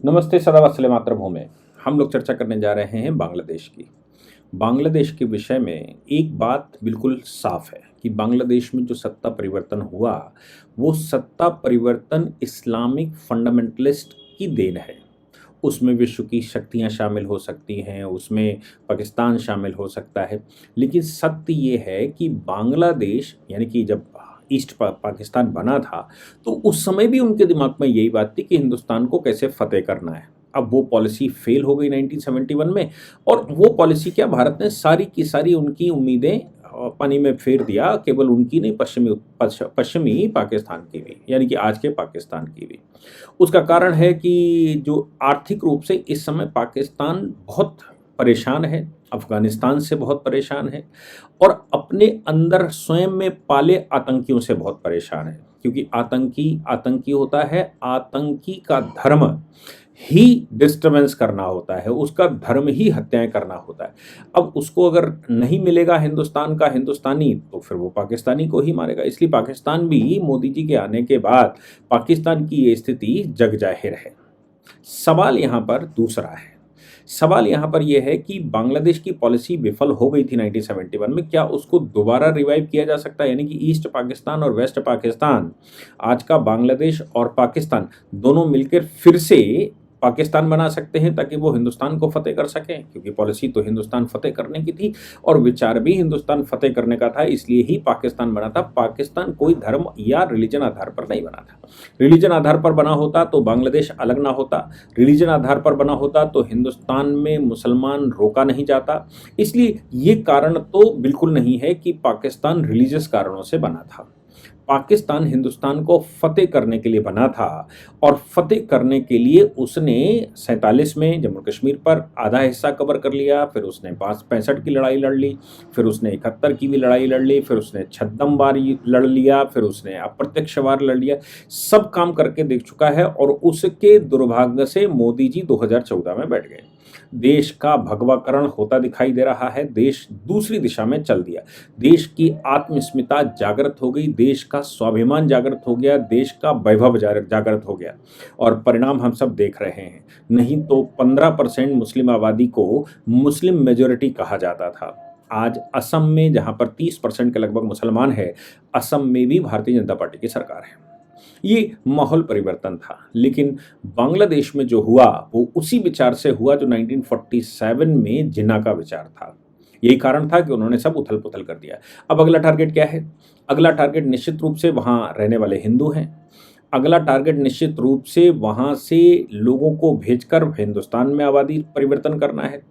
नमस्ते सदा वत्सले मातृभूमि। हम लोग चर्चा करने जा रहे हैं बांग्लादेश की। बांग्लादेश के विषय में एक बात बिल्कुल साफ है कि बांग्लादेश में जो सत्ता परिवर्तन हुआ, वो सत्ता परिवर्तन इस्लामिक फंडामेंटलिस्ट की देन है। उसमें विश्व की शक्तियाँ शामिल हो सकती हैं, उसमें पाकिस्तान शामिल हो सकता है, लेकिन सत्य ये है कि बांग्लादेश यानी कि जब पाकिस्तान बना था, तो उस समय भी उनके दिमाग में यही बात थी कि हिंदुस्तान को कैसे फ़तेह करना है। अब वो पॉलिसी फ़ेल हो गई 1971 में, और वो पॉलिसी क्या, भारत ने सारी की सारी उनकी उम्मीदें पानी में फेर दिया। केवल उनकी नहीं, पश्चिमी पाकिस्तान की भी, यानी कि आज के पाकिस्तान की भी। उसका कारण है कि जो आर्थिक रूप से इस समय पाकिस्तान बहुत परेशान है, अफ़गानिस्तान से बहुत परेशान है, और अपने अंदर स्वयं में पाले आतंकियों से बहुत परेशान है। क्योंकि आतंकी आतंकी होता है, आतंकी का धर्म ही डिस्टर्बेंस करना होता है, उसका धर्म ही हत्याएं करना होता है। अब उसको अगर नहीं मिलेगा हिंदुस्तान का हिंदुस्तानी, तो फिर वो पाकिस्तानी को ही मारेगा। इसलिए पाकिस्तान भी मोदी जी के आने के बाद पाकिस्तान की ये स्थिति जग जाहिर है। सवाल यहाँ पर दूसरा है। सवाल यहाँ पर यह है कि बांग्लादेश की पॉलिसी विफल हो गई थी 1971 में, क्या उसको दोबारा रिवाइव किया जा सकता है? यानी कि ईस्ट पाकिस्तान और वेस्ट पाकिस्तान, आज का बांग्लादेश और पाकिस्तान दोनों मिलकर फिर से पाकिस्तान बना सकते हैं, ताकि वो हिंदुस्तान को फतेह कर सकें। क्योंकि पॉलिसी तो हिंदुस्तान फतेह करने की थी और विचार भी हिंदुस्तान फतेह करने का था, इसलिए ही पाकिस्तान बना था। पाकिस्तान कोई धर्म या रिलीजन आधार पर नहीं बना था। रिलीजन आधार पर बना होता तो बांग्लादेश अलग ना होता, रिलीजन आधार पर बना होता तो हिंदुस्तान में मुसलमान रोका नहीं जाता। इसलिए ये कारण तो बिल्कुल नहीं है कि पाकिस्तान रिलीजियस कारणों से बना था। पाकिस्तान हिंदुस्तान को फतेह करने के लिए बना था, और फतेह करने के लिए उसने 47 में जम्मू कश्मीर पर आधा हिस्सा कवर कर लिया, फिर उसने 65 की लड़ाई लड़ ली, फिर उसने 71 की भी लड़ाई लड़ ली, फिर उसने छद्म वार लड़ लिया, फिर उसने अप्रत्यक्ष वार लड़ लिया। सब काम करके देख चुका है, और उसके दुर्भाग्य से मोदी जी 2014 में बैठ गए। देश का भगवाकरण होता दिखाई दे रहा है, देश दूसरी दिशा में चल दिया। देश की आत्मस्मिता जागृत हो गई, देश का स्वाभिमान जागृत हो गया, देश का वैभव जागृत हो गया, और परिणाम हम सब देख रहे हैं। नहीं तो 15% मुस्लिम आबादी को मुस्लिम मेजोरिटी कहा जाता था। आज असम में, जहां पर 30% के लगभग मुसलमान है, असम में भी भारतीय जनता पार्टी की सरकार है। ये माहौल परिवर्तन था। लेकिन बांग्लादेश में जो हुआ, वो उसी विचार से हुआ जो 1947 में जिन्ना का विचार था। यही कारण था कि उन्होंने सब उथल पुथल कर दिया। अब अगला टारगेट क्या है? अगला टारगेट निश्चित रूप से वहाँ रहने वाले हिंदू हैं। अगला टारगेट निश्चित रूप से वहाँ से लोगों को भेजकर हिंदुस्तान में आबादी परिवर्तन करना है।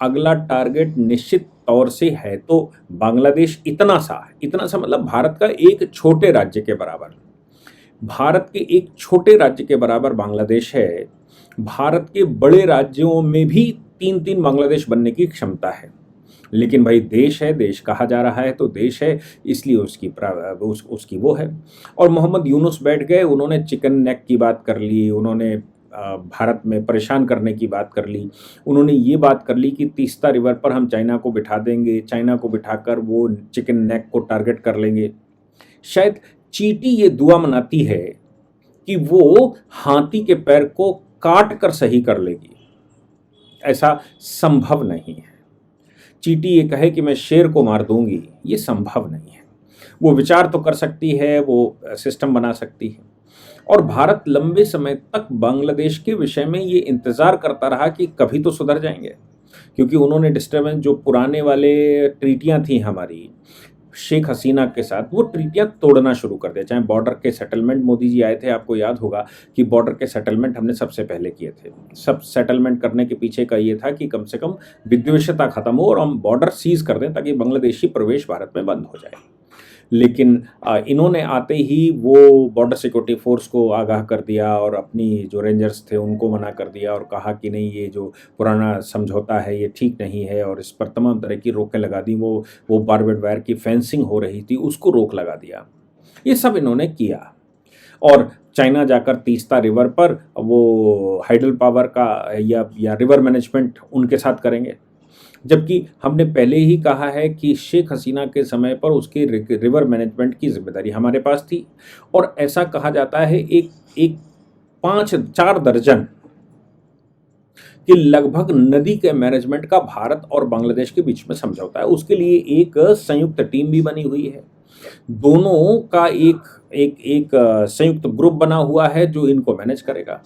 अगला टारगेट निश्चित तौर से है तो बांग्लादेश इतना सा मतलब भारत का एक छोटे राज्य के बराबर, भारत के एक छोटे राज्य के बराबर बांग्लादेश है। भारत के बड़े राज्यों में भी 3-3 बांग्लादेश बनने की क्षमता है। लेकिन भाई देश है, देश कहा जा रहा है तो देश है, इसलिए उसकी वो है। और मोहम्मद यूनुस बैठ गए, उन्होंने चिकन नेक की बात कर ली, उन्होंने भारत में परेशान करने की बात कर ली, उन्होंने ये बात कर ली कि तीस्ता रिवर पर हम चाइना को बिठा देंगे, चाइना को बिठाकर वो चिकन नेक को टारगेट कर लेंगे। शायद चींटी ये दुआ मनाती है कि वो हाथी के पैर को काट कर सही कर लेगी। ऐसा संभव नहीं है। चींटी ये कहे कि मैं शेर को मार दूंगी, ये संभव नहीं है। वो विचार तो कर सकती है, वो सिस्टम बना सकती है। और भारत लंबे समय तक बांग्लादेश के विषय में ये इंतजार करता रहा कि कभी तो सुधर जाएंगे, क्योंकि उन्होंने डिस्टर्बेंस जो पुराने वाले ट्रीटियां थी हमारी शेख हसीना के साथ, वो ट्रीटियां तोड़ना शुरू कर दिया। चाहे बॉर्डर के सेटलमेंट, मोदी जी आए थे, आपको याद होगा कि बॉर्डर के सेटलमेंट हमने सबसे पहले किए थे। सब सेटलमेंट करने के पीछे का ये था कि कम से कम विद्वेषता खत्म हो और हम बॉर्डर सीज कर दें, ताकि बांग्लादेशी प्रवेश भारत में बंद हो जाए। लेकिन इन्होंने आते ही वो बॉर्डर सिक्योरिटी फोर्स को आगाह कर दिया, और अपनी जो रेंजर्स थे उनको मना कर दिया, और कहा कि नहीं, ये जो पुराना समझौता है ये ठीक नहीं है, और इस पर तमाम तरह की रोकें लगा दी। वो बारबेड वायर की फेंसिंग हो रही थी, उसको रोक लगा दिया। ये सब इन्होंने किया। और चाइना जाकर तीस्ता रिवर पर वो हाइडल पावर का या रिवर मैनेजमेंट उनके साथ करेंगे। जबकि हमने पहले ही कहा है कि शेख हसीना के समय पर उसके रिवर मैनेजमेंट की जिम्मेदारी हमारे पास थी। और ऐसा कहा जाता है एक एक 5-4 दर्जन कि लगभग नदी के मैनेजमेंट का भारत और बांग्लादेश के बीच में समझौता है। उसके लिए एक संयुक्त टीम भी बनी हुई है, दोनों का एक एक एक संयुक्त ग्रुप बना हुआ है जो इनको मैनेज करेगा।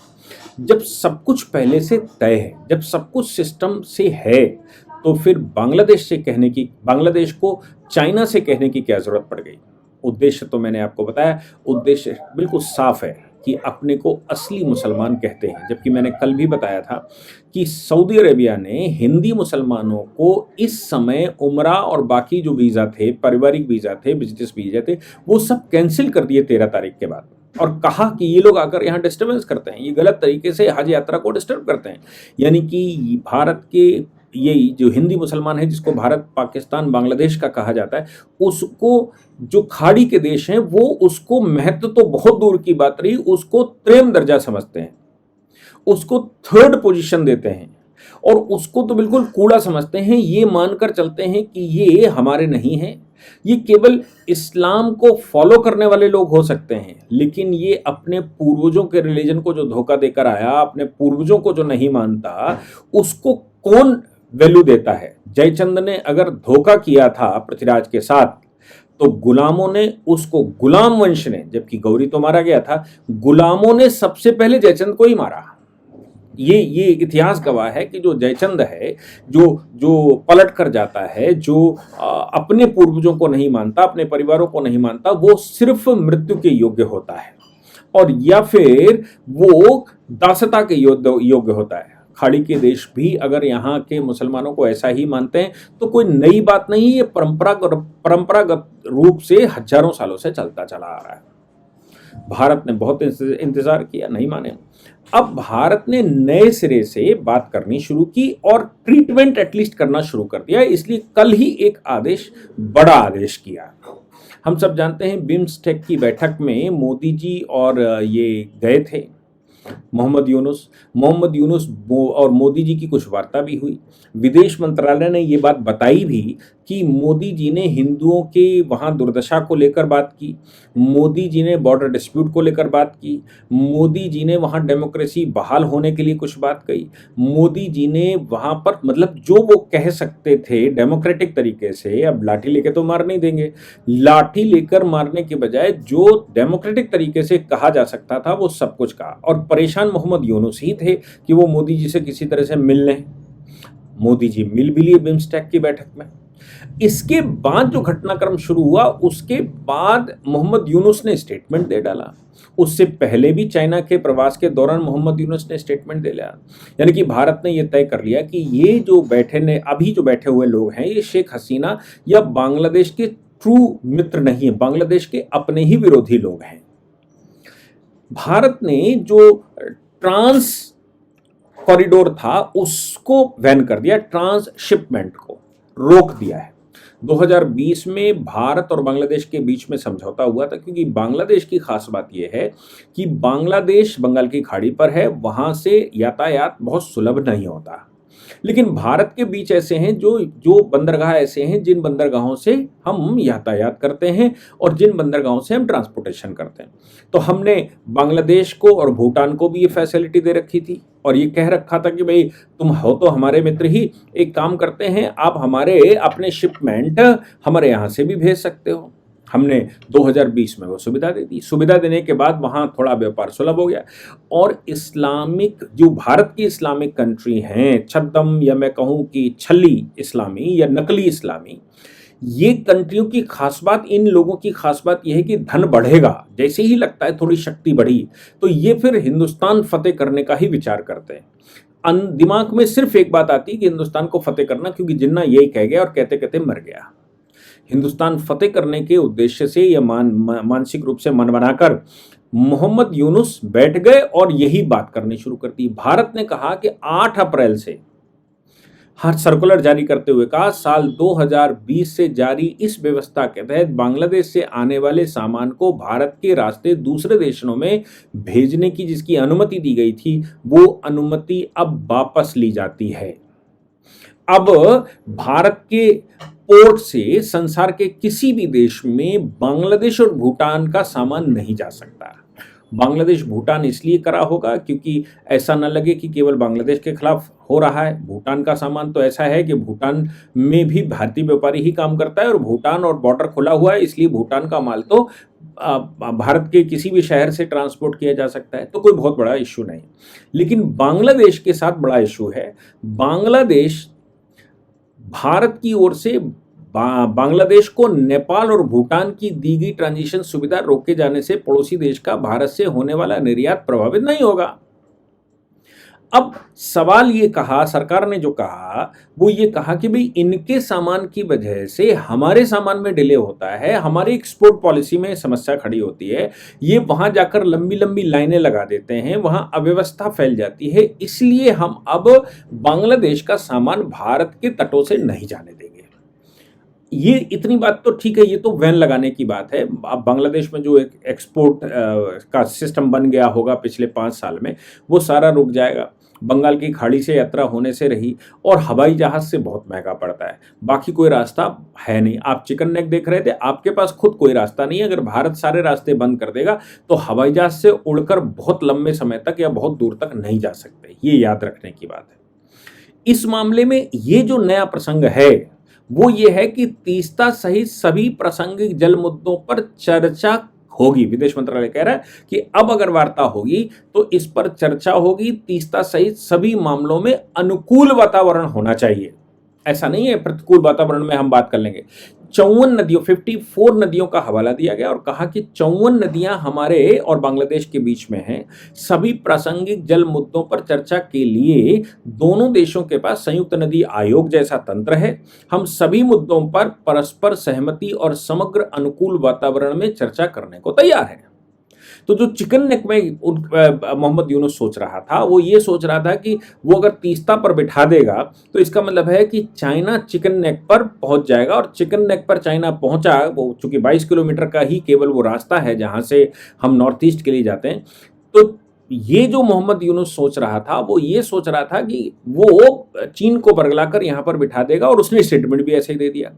जब सब कुछ पहले से तय है, जब सब कुछ सिस्टम से है, तो फिर बांग्लादेश को चाइना से कहने की क्या जरूरत पड़ गई। उद्देश्य तो मैंने आपको बताया, उद्देश्य बिल्कुल साफ है कि अपने को असली मुसलमान कहते हैं। जबकि मैंने कल भी बताया था कि सऊदी अरेबिया ने हिंदी मुसलमानों को इस समय उमरा और बाकी जो वीज़ा थे, पारिवारिक वीज़ा थे, बिजनेस वीज़ा थे, वो सब कैंसिल कर दिए 13 तारीख के बाद, और कहा कि ये लोग आकर यहाँ डिस्टर्बेंस करते हैं, ये गलत तरीके से हज यात्रा को डिस्टर्ब करते हैं। यानी कि भारत के ये जो हिंदी मुसलमान है, जिसको भारत, पाकिस्तान, बांग्लादेश का कहा जाता है, उसको जो खाड़ी के देश हैं वो उसको महत्व तो बहुत दूर की बात रही, उसको प्रेम दर्जा समझते हैं, उसको थर्ड पोजीशन देते हैं, और उसको तो बिल्कुल कूड़ा समझते हैं। ये मानकर चलते हैं कि ये हमारे नहीं हैं, ये केवल इस्लाम को फॉलो करने वाले लोग हो सकते हैं, लेकिन ये अपने पूर्वजों के रिलीजन को जो धोखा देकर आया, अपने पूर्वजों को जो नहीं मानता, उसको कौन वैल्यू देता है। जयचंद ने अगर धोखा किया था पृथ्वीराज के साथ, तो गुलामों ने उसको, गुलाम वंश ने, जबकि गौरी तो मारा गया था, गुलामों ने सबसे पहले जयचंद को ही मारा। ये इतिहास गवाह है कि जो जयचंद है, जो पलट कर जाता है, जो अपने पूर्वजों को नहीं मानता, अपने परिवारों को नहीं मानता, वो सिर्फ मृत्यु के योग्य होता है, और या फिर वो दासता के योग्य होता है। खाड़ी के देश भी अगर यहाँ के मुसलमानों को ऐसा ही मानते हैं तो कोई नई बात नहीं, ये परंपरागत रूप से हजारों सालों से चलता चला आ रहा है। भारत ने बहुत इंतजार किया, नहीं माने। अब भारत ने नए सिरे से बात करनी शुरू की और ट्रीटमेंट एटलीस्ट करना शुरू कर दिया, इसलिए कल ही एक आदेश, बड़ा आदेश किया। हम सब जानते हैं बिम्स्टेक की बैठक में मोदी जी और ये गए थे, मोहम्मद यूनुस और मोदी जी की कुछ वार्ता भी हुई। विदेश मंत्रालय ने ये बात बताई भी कि मोदी जी ने हिंदुओं के वहाँ दुर्दशा को लेकर बात की, मोदी जी ने बॉर्डर डिस्प्यूट को लेकर बात की, मोदी जी ने वहाँ डेमोक्रेसी बहाल होने के लिए कुछ बात कही, मोदी जी ने वहाँ पर मतलब जो वो कह सकते थे डेमोक्रेटिक तरीके से, अब लाठी लेकर तो मार नहीं देंगे, लाठी लेकर मारने के बजाय जो डेमोक्रेटिक तरीके से कहा जा सकता था वो सब कुछ कहा। और परेशान मोहम्मद यूनुस ही थे कि वो मोदी जी से किसी तरह से मिल लें। मोदी जी मिल भी लिए बिम्स्टेक की बैठक में। इसके बाद जो घटनाक्रम शुरू हुआ, उसके बाद मोहम्मद यूनुस ने स्टेटमेंट दे डाला। उससे पहले भी चाइना के प्रवास के दौरान मोहम्मद यूनुस ने स्टेटमेंट दे लिया। यानी कि भारत ने यह तय कर लिया कि ये जो अभी जो बैठे हुए लोग हैं, ये शेख हसीना या बांग्लादेश के ट्रू मित्र नहीं है, बांग्लादेश के अपने ही विरोधी लोग हैं। भारत ने जो ट्रांस कॉरिडोर था उसको बैन कर दिया, ट्रांसशिपमेंट को रोक दिया है। 2020 में भारत और बांग्लादेश के बीच में समझौता हुआ था, क्योंकि बांग्लादेश की खास बात यह है कि बांग्लादेश बंगाल की खाड़ी पर है, वहां से यातायात बहुत सुलभ नहीं होता। लेकिन भारत के बीच ऐसे हैं जो बंदरगाह ऐसे हैं जिन बंदरगाहों से हम यातायात करते हैं और जिन बंदरगाहों से हम ट्रांसपोर्टेशन करते हैं। तो हमने बांग्लादेश को और भूटान को भी ये फैसिलिटी दे रखी थी और ये कह रखा था कि भाई तुम हो तो हमारे मित्र ही, एक काम करते हैं, आप हमारे अपने शिपमेंट हमारे यहाँ से भी भेज सकते हो। हमने 2020 में वो सुविधा दे दी। सुविधा देने के बाद वहाँ थोड़ा व्यापार सुलभ हो गया और इस्लामिक जो भारत की इस्लामिक कंट्री हैं, छद्म या मैं कहूँ कि छली इस्लामी या नकली इस्लामी, ये कंट्रियों की खास बात, इन लोगों की खास बात यह है कि धन बढ़ेगा, जैसे ही लगता है थोड़ी शक्ति बढ़ी तो ये फिर हिंदुस्तान फतेह करने का ही विचार करते हैं। दिमाग में सिर्फ एक बात आती है कि हिंदुस्तान को फतेह करना, क्योंकि जिन्ना यही कह गया और कहते कहते मर गया। हिंदुस्तान फतेह करने के उद्देश्य से या मानसिक रूप से मन बनाकर मोहम्मद यूनुस बैठ गए और यही बात करनी शुरू कर दी। भारत ने कहा कि 8 अप्रैल से हर सर्कुलर जारी करते हुए कहा, साल 2020 से जारी इस व्यवस्था के तहत बांग्लादेश से आने वाले सामान को भारत के रास्ते दूसरे देशों में भेजने की जिसकी अनुमति दी गई थी, वो अनुमति अब वापस ली जाती है। अब भारत के पोर्ट से संसार के किसी भी देश में बांग्लादेश और भूटान का सामान नहीं जा सकता। बांग्लादेश भूटान इसलिए करा होगा क्योंकि ऐसा न लगे कि केवल बांग्लादेश के खिलाफ हो रहा है। भूटान का सामान तो ऐसा है कि भूटान में भी भारतीय व्यापारी ही काम करता है और भूटान और बॉर्डर खुला हुआ है, इसलिए भूटान का माल तो भारत के किसी भी शहर से ट्रांसपोर्ट किया जा सकता है, तो कोई बहुत बड़ा इश्यू नहीं। लेकिन बांग्लादेश के साथ बड़ा इश्यू है। बांग्लादेश भारत की ओर से बांग्लादेश को नेपाल और भूटान की दी गई ट्रांजिशन सुविधा रोके जाने से पड़ोसी देश का भारत से होने वाला निर्यात प्रभावित नहीं होगा। अब सवाल ये कहा, सरकार ने जो कहा वो ये कहा कि भाई इनके सामान की वजह से हमारे सामान में डिले होता है, हमारी एक्सपोर्ट पॉलिसी में समस्या खड़ी होती है, ये वहां जाकर लंबी लंबी लाइनें लगा देते हैं, वहां अव्यवस्था फैल जाती है, इसलिए हम अब बांग्लादेश का सामान भारत के तटों से नहीं जाने देंगे। ये इतनी बात तो ठीक है, ये तो वैन लगाने की बात है। अब बांग्लादेश में जो एक एक्सपोर्ट का सिस्टम बन गया होगा पिछले 5 साल में, वो सारा रुक जाएगा। बंगाल की खाड़ी से यात्रा होने से रही, और हवाई जहाज से बहुत महंगा पड़ता है, बाकी कोई रास्ता है नहीं। आप चिकन नेक देख रहे थे, आपके पास खुद कोई रास्ता नहीं है। अगर भारत सारे रास्ते बंद कर देगा तो हवाई जहाज से उड़कर बहुत लंबे समय तक या बहुत दूर तक नहीं जा सकते, ये याद रखने की बात है। इस मामले में ये जो नया प्रसंग है वो ये है कि तीस्ता सहित सभी प्रासंगिक जल मुद्दों पर चर्चा होगी। विदेश मंत्रालय कह रहा है कि अब अगर वार्ता होगी तो इस पर चर्चा होगी। तीस्ता सहित सभी मामलों में अनुकूल वातावरण होना चाहिए, ऐसा नहीं है प्रतिकूल वातावरण में हम बात कर लेंगे। 54 नदियों 54 नदियों का हवाला दिया गया और कहा कि 54 नदियां हमारे और बांग्लादेश के बीच में हैं। सभी प्रासंगिक जल मुद्दों पर चर्चा के लिए दोनों देशों के पास संयुक्त नदी आयोग जैसा तंत्र है। हम सभी मुद्दों पर परस्पर सहमति और समग्र अनुकूल वातावरण में चर्चा करने को तैयार हैं। तो जो चिकन नेक में मोहम्मद यूनुस सोच रहा था, वो ये सोच रहा था कि वो अगर तीस्ता पर बिठा देगा तो इसका मतलब है कि चाइना चिकन नेक पर पहुंच जाएगा, और चिकन नेक पर चाइना पहुंचा, वो चूंकि 22 किलोमीटर का ही केवल वो रास्ता है जहां से हम नॉर्थ ईस्ट के लिए जाते हैं। तो ये जो मोहम्मद यूनुस सोच रहा था, वो ये सोच रहा था कि वो चीन को बरगलाकर यहां पर बिठा देगा, और उसने स्टेटमेंट भी ऐसे ही दे दिया।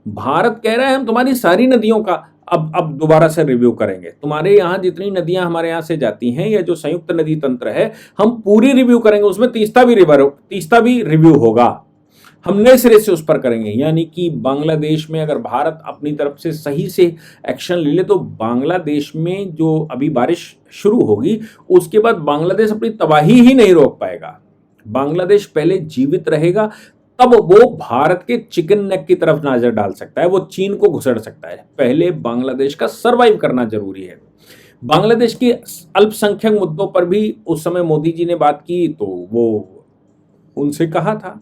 भारत कह रहा है हम तुम्हारी सारी नदियों का अब दोबारा से रिव्यू करेंगे। तुम्हारे यहाँ जितनी नदियां हमारे यहाँ से जाती हैं, या जो संयुक्त नदी तंत्र है, हम पूरी रिव्यू करेंगे, उसमें तीस्ता भी रिव्यू होगा, हम नए सिरे से उस पर करेंगे। यानी कि बांग्लादेश में अगर भारत अपनी तरफ से सही से एक्शन ले ले तो बांग्लादेश में जो अभी बारिश शुरू होगी उसके बाद बांग्लादेश अपनी तबाही ही नहीं रोक पाएगा। बांग्लादेश पहले जीवित रहेगा, तब वो भारत के चिकन नेक की तरफ नजर डाल सकता है, वो चीन को घुसड़ सकता है। पहले बांग्लादेश का सरवाइव करना जरूरी है। बांग्लादेश के अल्पसंख्यक मुद्दों पर भी उस समय मोदी जी ने बात की, तो वो उनसे कहा था।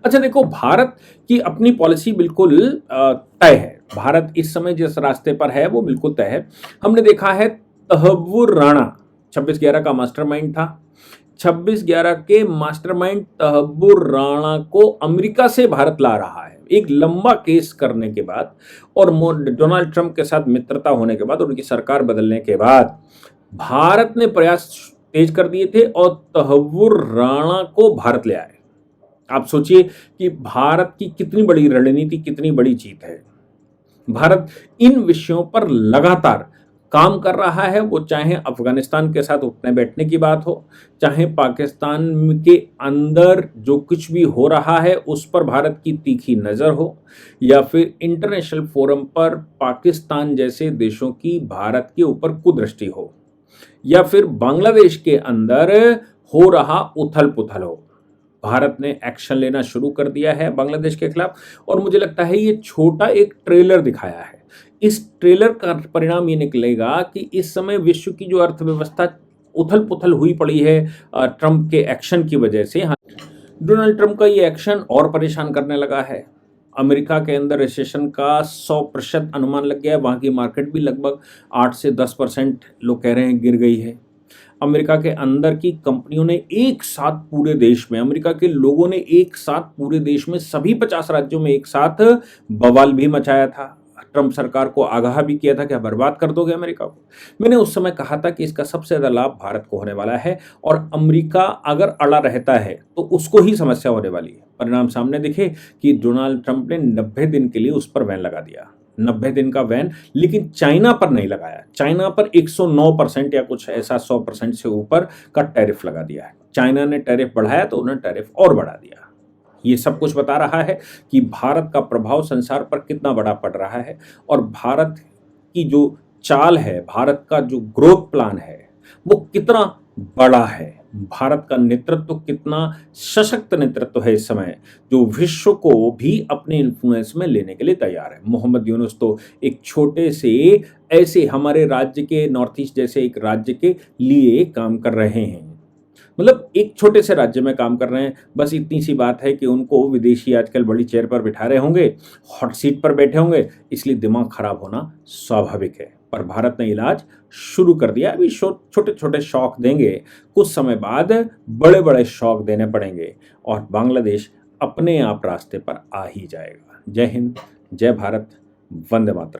अच्छा देखो, भारत की अपनी पॉलिसी बिल्कुल तय है। भारत इस समय जिस रास्ते पर है वो बिल्कुल तय है। हमने देखा है तहव्वुर राणा 26/11 का मास्टरमाइंड था। 26/11 के मास्टरमाइंड तहव्वुर राणा को अमेरिका से भारत ला रहा है, एक लंबा केस करने के बाद, और डोनाल्ड ट्रंप के साथ मित्रता होने के बाद, उनकी सरकार बदलने के बाद भारत ने प्रयास तेज कर दिए थे और तहव्वुर राणा को भारत ले आए। आप सोचिए कि भारत की कितनी बड़ी रणनीति, कितनी बड़ी जीत है। भारत इन विषयों पर लगातार काम कर रहा है, वो चाहे अफगानिस्तान के साथ उठने बैठने की बात हो, चाहे पाकिस्तान के अंदर जो कुछ भी हो रहा है उस पर भारत की तीखी नज़र हो, या फिर इंटरनेशनल फोरम पर पाकिस्तान जैसे देशों की भारत के ऊपर कुदृष्टि हो, या फिर बांग्लादेश के अंदर हो रहा उथल पुथल हो। भारत ने एक्शन लेना शुरू कर दिया है बांग्लादेश के खिलाफ, और मुझे लगता है ये छोटा एक ट्रेलर दिखाया है। इस ट्रेलर का परिणाम ये निकलेगा कि इस समय विश्व की जो अर्थव्यवस्था उथल पुथल हुई पड़ी है ट्रंप के एक्शन की वजह से, डोनाल्ड ट्रंप का ये एक्शन और परेशान करने लगा है। अमेरिका के अंदर रिसेशन का 100% अनुमान लग गया है, वहाँ की मार्केट भी लगभग 8 से 10% लोग कह रहे हैं गिर गई है। अमेरिका के अंदर की कंपनियों ने एक साथ पूरे देश में, अमेरिका के लोगों ने एक साथ पूरे देश में सभी 50 राज्यों में एक साथ बवाल भी मचाया था। ट्रंप सरकार को आगाह भी किया था कि बर्बाद कर दोगे अमेरिका को। मैंने उस समय कहा था कि इसका सबसे ज़्यादा लाभ भारत को होने वाला है, और अमेरिका अगर अड़ा रहता है तो उसको ही समस्या होने वाली है। परिणाम सामने दिखे कि डोनाल्ड ट्रंप ने 90 दिन के लिए उस पर बैन लगा दिया। 90 दिन का बैन, लेकिन चाइना पर नहीं लगाया। चाइना पर 109% या कुछ ऐसा 100% से ऊपर का टैरिफ लगा दिया है। चाइना ने टैरिफ बढ़ाया तो उन्होंने टैरिफ और बढ़ा दिया। ये सब कुछ बता रहा है कि भारत का प्रभाव संसार पर कितना बड़ा पड़ रहा है और भारत की जो चाल है, भारत का जो ग्रोथ प्लान है, वो कितना बड़ा है। भारत का नेतृत्व कितना सशक्त नेतृत्व है इस समय, जो विश्व को भी अपने इन्फ्लुएंस में लेने के लिए तैयार है। मोहम्मद यूनुस तो एक छोटे से ऐसे हमारे राज्य के, नॉर्थ ईस्ट जैसे एक राज्य के लिए काम कर रहे हैं। मतलब एक छोटे से राज्य में काम कर रहे हैं। बस इतनी सी बात है कि उनको विदेशी आजकल बड़ी चेयर पर बिठा रहे होंगे, हॉट सीट पर बैठे होंगे, इसलिए दिमाग खराब होना स्वाभाविक है। पर भारत ने इलाज शुरू कर दिया। अभी छोटे छोटे शौक देंगे, कुछ समय बाद बड़े बड़े शौक देने पड़ेंगे और बांग्लादेश अपने आप रास्ते पर आ ही जाएगा। जय हिंद, जय भारत, वंदे मातरम।